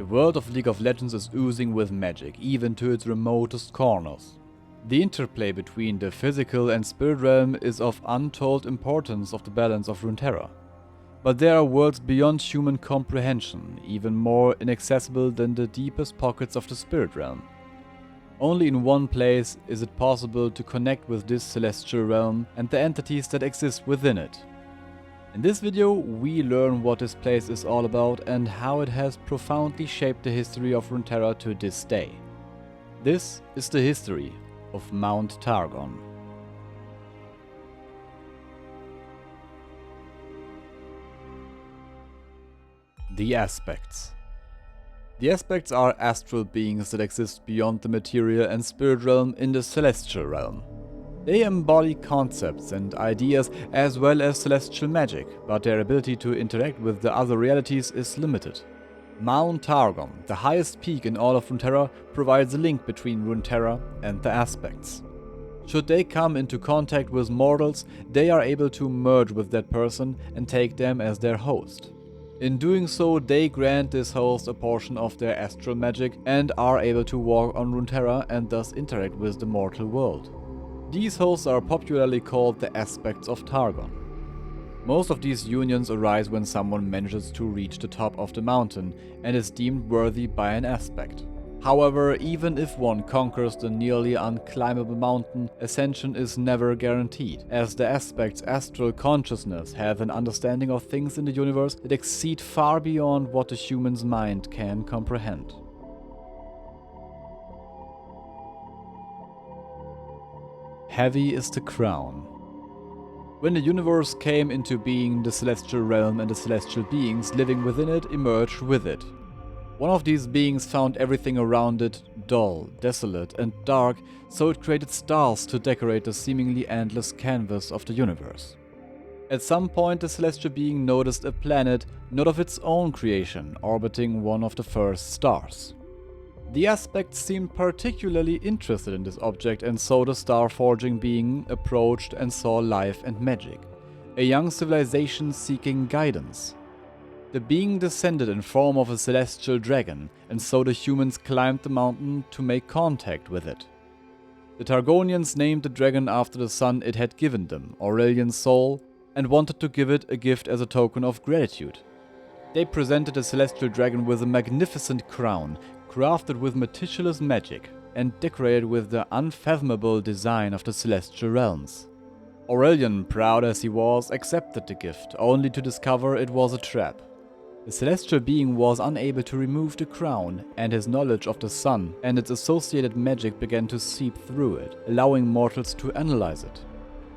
The world of League of Legends is oozing with magic, even to its remotest corners. The interplay between the physical and spirit realm is of untold importance of the balance of Runeterra. But there are worlds beyond human comprehension, even more inaccessible than the deepest pockets of the spirit realm. Only in one place is it possible to connect with this celestial realm and the entities that exist within it. In this video, we learn what this place is all about and how it has profoundly shaped the history of Runeterra to this day. This is the history of Mount Targon. The Aspects. The Aspects are astral beings that exist beyond the material and spirit realm in the celestial realm. They embody concepts and ideas as well as celestial magic, but their ability to interact with the other realities is limited. Mount Targon, the highest peak in all of Runeterra, provides a link between Runeterra and the Aspects. Should they come into contact with mortals, they are able to merge with that person and take them as their host. In doing so, they grant this host a portion of their astral magic and are able to walk on Runeterra and thus interact with the mortal world. These hosts are popularly called the Aspects of Targon. Most of these unions arise when someone manages to reach the top of the mountain and is deemed worthy by an aspect. However, even if one conquers the nearly unclimbable mountain, ascension is never guaranteed, as the Aspects' astral consciousness have an understanding of things in the universe that exceed far beyond what the human's mind can comprehend. Heavy is the crown. When the universe came into being, the celestial realm and the celestial beings living within it emerged with it. One of these beings found everything around it dull, desolate and dark, so it created stars to decorate the seemingly endless canvas of the universe. At some point, the celestial being noticed a planet, not of its own creation, orbiting one of the first stars. The Aspects seemed particularly interested in this object, and so the star-forging being approached and saw life and magic, a young civilization seeking guidance. The being descended in form of a celestial dragon, and so the humans climbed the mountain to make contact with it. The Targonians named the dragon after the son it had given them, Aurelian's soul, and wanted to give it a gift as a token of gratitude. They presented the celestial dragon with a magnificent crown, crafted with meticulous magic, and decorated with the unfathomable design of the celestial realms. Aurelian, proud as he was, accepted the gift, only to discover it was a trap. The celestial being was unable to remove the crown, and his knowledge of the sun and its associated magic began to seep through it, allowing mortals to analyze it.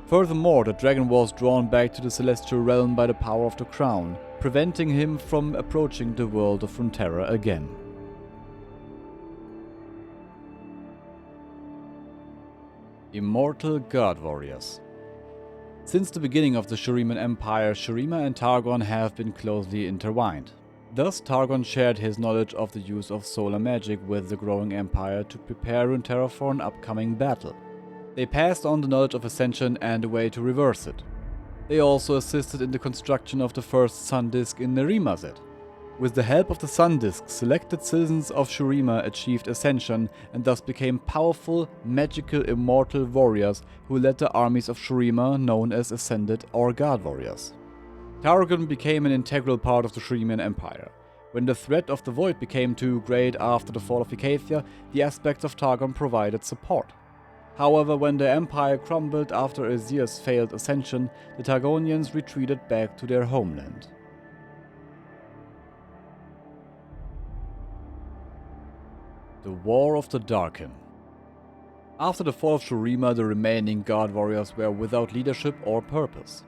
Furthermore, the dragon was drawn back to the celestial realm by the power of the crown, preventing him from approaching the world of Runeterra again. Immortal God Warriors. Since the beginning of the Shuriman Empire, Shurima and Targon have been closely intertwined. Thus, Targon shared his knowledge of the use of solar magic with the growing empire to prepare Runeterra for an upcoming battle. They passed on the knowledge of Ascension and a way to reverse it. They also assisted in the construction of the first sun disk in Nerimazet. With the help of the sun disk, selected citizens of Shurima achieved ascension and thus became powerful, magical, immortal warriors who led the armies of Shurima, known as Ascended or God Warriors. Targon became an integral part of the Shuriman Empire. When the threat of the Void became too great after the fall of Icathia, the Aspects of Targon provided support. However, when the empire crumbled after Azir's failed ascension, the Targonians retreated back to their homeland. The War of the Darkin. After the fall of Shurima, the remaining God Warriors were without leadership or purpose.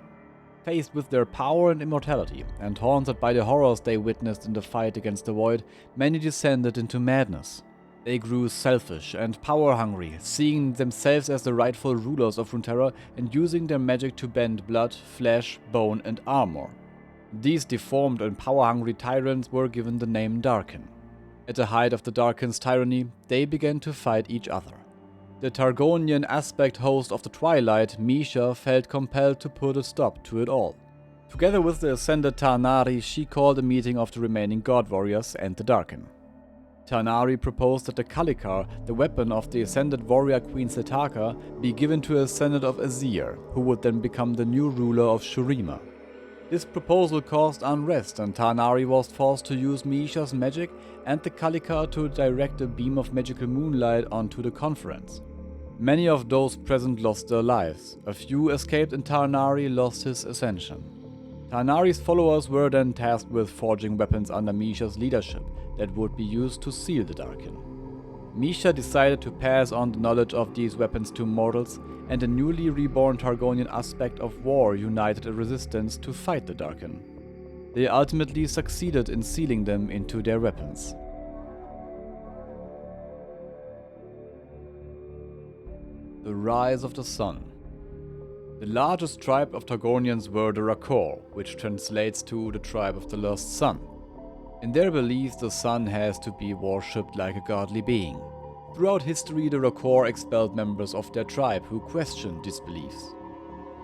Faced with their power and immortality, and haunted by the horrors they witnessed in the fight against the Void, many descended into madness. They grew selfish and power-hungry, seeing themselves as the rightful rulers of Runeterra and using their magic to bend blood, flesh, bone and armor. These deformed and power-hungry tyrants were given the name Darkin. At the height of the Darkin's tyranny, they began to fight each other. The Targonian aspect host of the Twilight, Misha, felt compelled to put a stop to it all. Together with the ascended Tarnari, she called a meeting of the remaining God Warriors and the Darkin. Tarnari proposed that the Kalikar, the weapon of the ascended warrior Queen Setaka, be given to a Senate of Azir, who would then become the new ruler of Shurima. This proposal caused unrest, and Tarnari was forced to use Misha's magic and the Kalikar to direct a beam of magical moonlight onto the conference. Many of those present lost their lives. A few escaped, and Tarnari lost his ascension. Tarnari's followers were then tasked with forging weapons under Misha's leadership that would be used to seal the Darkin. Misha decided to pass on the knowledge of these weapons to mortals, and a newly reborn Targonian aspect of war united a resistance to fight the Darkin. They ultimately succeeded in sealing them into their weapons. The Rise of the Sun. The largest tribe of Targonians were the Rakor, which translates to the tribe of the lost sun. In their beliefs, the sun has to be worshipped like a godly being. Throughout history, the Rakor expelled members of their tribe who questioned these beliefs.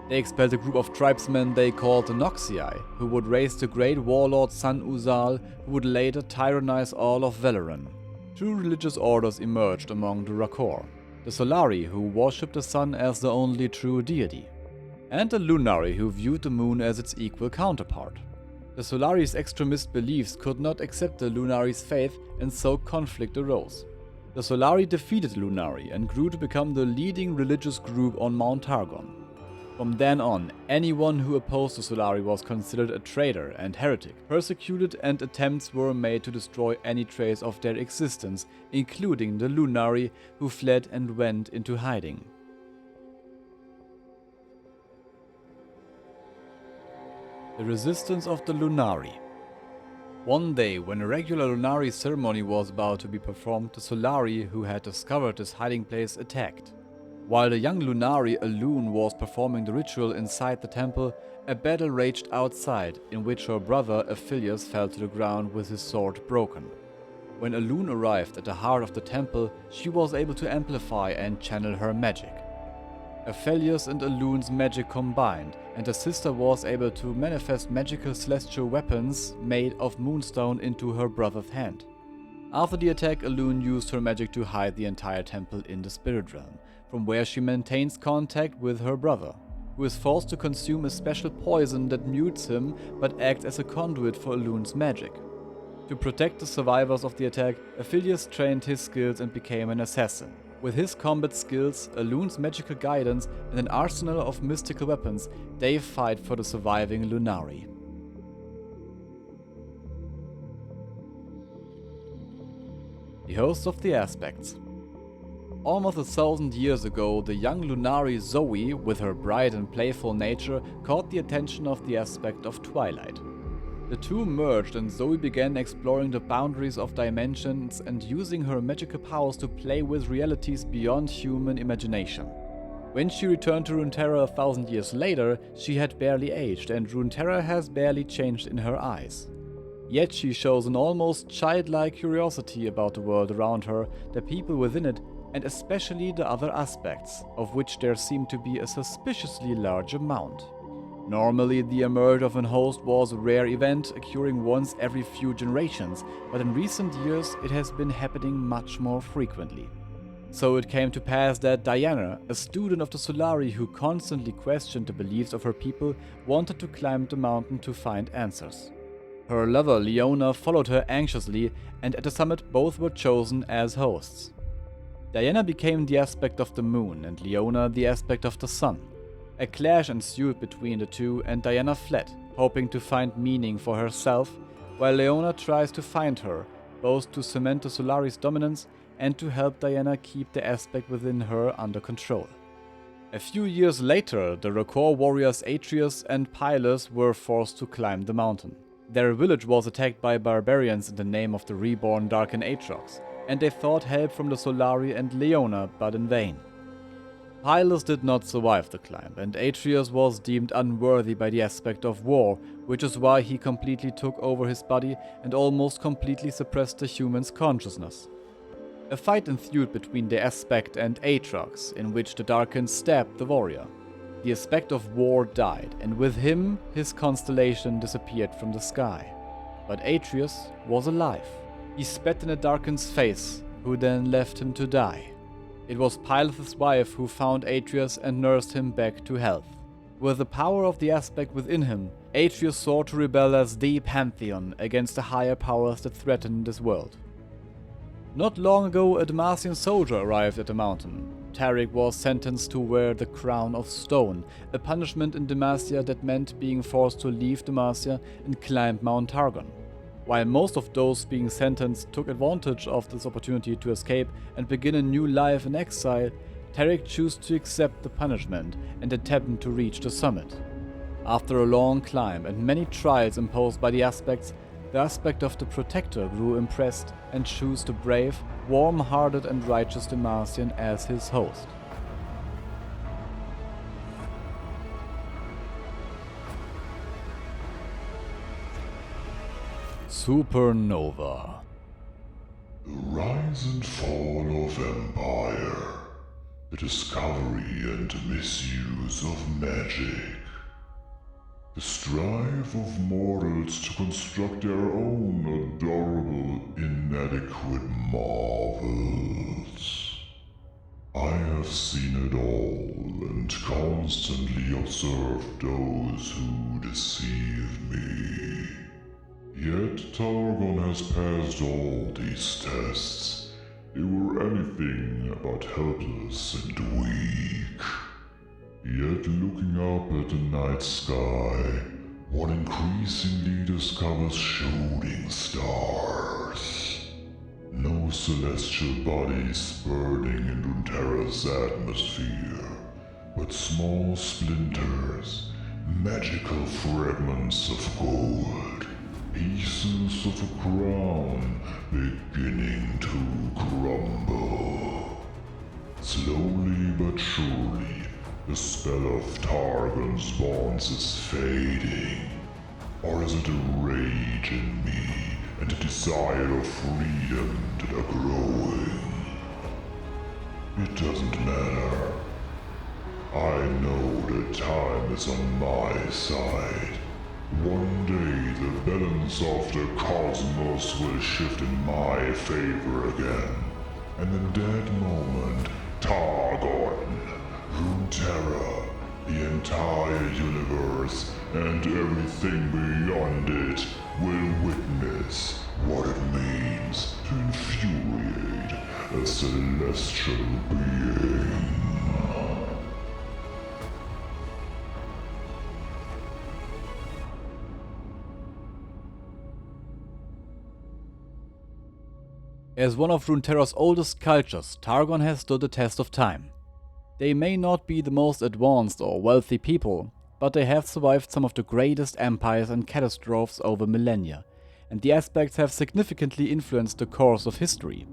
They expelled a group of tribesmen they called the Noxii, who would raise the great warlord Sun Uzal, who would later tyrannize all of Valoran. Two religious orders emerged among the Rakor: the Solari, who worshipped the sun as the only true deity, and the Lunari, who viewed the moon as its equal counterpart. The Solari's extremist beliefs could not accept the Lunari's faith, and so conflict arose. The Solari defeated the Lunari and grew to become the leading religious group on Mount Targon. From then on, anyone who opposed the Solari was considered a traitor and heretic, persecuted, and attempts were made to destroy any trace of their existence, including the Lunari, who fled and went into hiding. The resistance of the Lunari. One day, when a regular Lunari ceremony was about to be performed, the Solari, who had discovered this hiding place, attacked. While the young Lunari, Alun, was performing the ritual inside the temple, a battle raged outside, in which her brother, Aphelios, fell to the ground with his sword broken. When Alun arrived at the heart of the temple, she was able to amplify and channel her magic. Aphelios and Alun's magic combined, and the sister was able to manifest magical celestial weapons made of moonstone into her brother's hand. After the attack, Alun used her magic to hide the entire temple in the spirit realm, from where she maintains contact with her brother, who is forced to consume a special poison that mutes him but acts as a conduit for Alun's magic. To protect the survivors of the attack, Aphelios trained his skills and became an assassin. With his combat skills, Alun's magical guidance, and an arsenal of mystical weapons, they fight for the surviving Lunari. The host of the aspects. Almost 1,000 years ago, the young Lunari Zoe, with her bright and playful nature, caught the attention of the aspect of Twilight. The two merged, and Zoe began exploring the boundaries of dimensions and using her magical powers to play with realities beyond human imagination. When she returned to Runeterra 1,000 years later, she had barely aged, and Runeterra has barely changed in her eyes. Yet she shows an almost childlike curiosity about the world around her, the people within it, and especially the other aspects, of which there seemed to be a suspiciously large amount. Normally, the emerge of an host was a rare event, occurring once every few generations, but in recent years it has been happening much more frequently. So it came to pass that Diana, a student of the Solari who constantly questioned the beliefs of her people, wanted to climb the mountain to find answers. Her lover Leona followed her anxiously, and at the summit both were chosen as hosts. Diana became the aspect of the moon, and Leona the aspect of the sun. A clash ensued between the two, and Diana fled, hoping to find meaning for herself, while Leona tries to find her, both to cement the Solari's dominance and to help Diana keep the aspect within her under control. A few years later, the Rakor warriors Atreus and Pylus were forced to climb the mountain. Their village was attacked by barbarians in the name of the reborn Darken Aatrox, and they sought help from the Solari and Leona, but in vain. Pylus did not survive the climb, and Atreus was deemed unworthy by the aspect of war, which is why he completely took over his body and almost completely suppressed the human's consciousness. A fight ensued between the aspect and Aatrox, in which the Darkens stabbed the warrior. The aspect of war died, and with him, his constellation disappeared from the sky. But Atreus was alive. He spat in a Darkin's face, who then left him to die. It was Pyleth's wife who found Atreus and nursed him back to health. With the power of the aspect within him, Atreus sought to rebel as the pantheon against the higher powers that threatened this world. Not long ago, a Demacian soldier arrived at the mountain. Targon was sentenced to wear the Crown of Stone, a punishment in Demacia that meant being forced to leave Demacia and climb Mount Targon. While most of those being sentenced took advantage of this opportunity to escape and begin a new life in exile, Targon chose to accept the punishment and attempt to reach the summit. After a long climb and many trials imposed by the aspects, the aspect of the Protector grew impressed and chose the brave, warm-hearted and righteous Demacian as his host. Supernova. The rise and fall of empire, the discovery and misuse of magic, the strive of mortals to construct their own adorable, inadequate marvels. I have seen it all and constantly observed those who deceive me. Yet Targon has passed all these tests. They were anything but helpless and weak. Yet looking up at the night sky, one increasingly discovers shooting stars. No celestial bodies burning in Runeterra's atmosphere, but small splinters, magical fragments of gold, pieces of a crown beginning to crumble. Slowly but surely, the spell of Targon's bonds is fading. Or is it a rage in me and a desire of freedom that are growing? It doesn't matter. I know that time is on my side. One day the balance of the cosmos will shift in my favor again. And in that moment, Targon, Runeterra, the entire universe, and everything beyond it will witness what it means to infuriate a celestial being. As one of Runeterra's oldest cultures, Targon has stood the test of time. They may not be the most advanced or wealthy people, but they have survived some of the greatest empires and catastrophes over millennia, and the aspects have significantly influenced the course of history.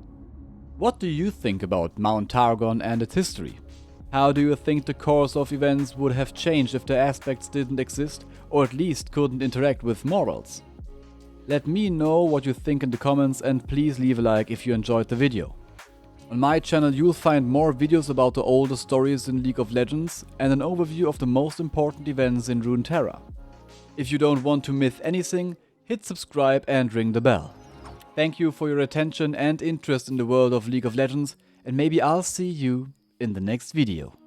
What do you think about Mount Targon and its history? How do you think the course of events would have changed if the aspects didn't exist, or at least couldn't interact with mortals? Let me know what you think in the comments, and please leave a like if you enjoyed the video. On my channel you'll find more videos about the oldest stories in League of Legends and an overview of the most important events in Runeterra. If you don't want to miss anything, hit subscribe and ring the bell. Thank you for your attention and interest in the world of League of Legends, and maybe I'll see you in the next video.